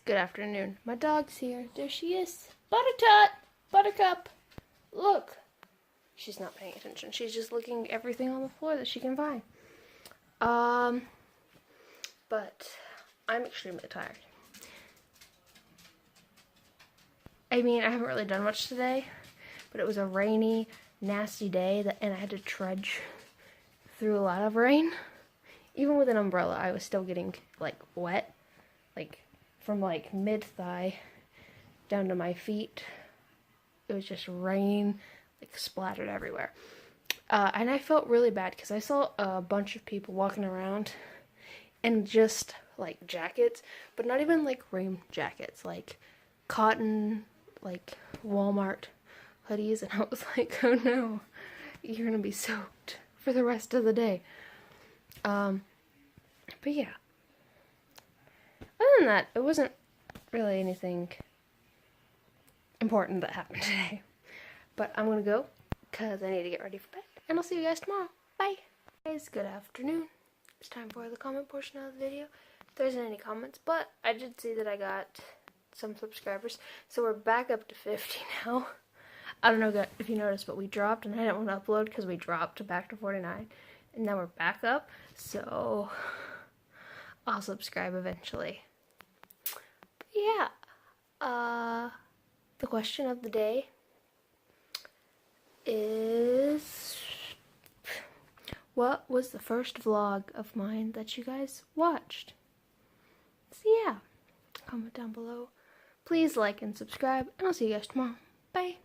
Good afternoon. My dog's here. There she is. Buttercup. Look. She's not paying attention. She's just looking at everything on the floor that she can find. But I'm extremely tired. I mean, I haven't really done much today, but it was a rainy, nasty day, and I had to trudge through a lot of rain. Even with an umbrella, I was still getting, wet. From, mid-thigh down to my feet. It was just rain, splattered everywhere. And I felt really bad because I saw a bunch of people walking around in just, jackets, but not even, rain jackets, cotton, Walmart hoodies, and I was like, oh no, you're gonna be soaked for the rest of the day. But yeah. Other than that, it wasn't really anything important that happened today. But I'm gonna go, because I need to get ready for bed, and I'll see you guys tomorrow. Bye! Guys, good afternoon. It's time for the comment portion of the video. There isn't any comments, but I did see that I got some subscribers, so we're back up to 50 now. I don't know if you noticed, but we dropped, and I didn't want to upload because we dropped back to 49, and now we're back up, so I'll subscribe eventually. But yeah, the question of the day is, what was the first vlog of mine that you guys watched? So yeah, comment down below. Please like and subscribe, and I'll see you guys tomorrow. Bye!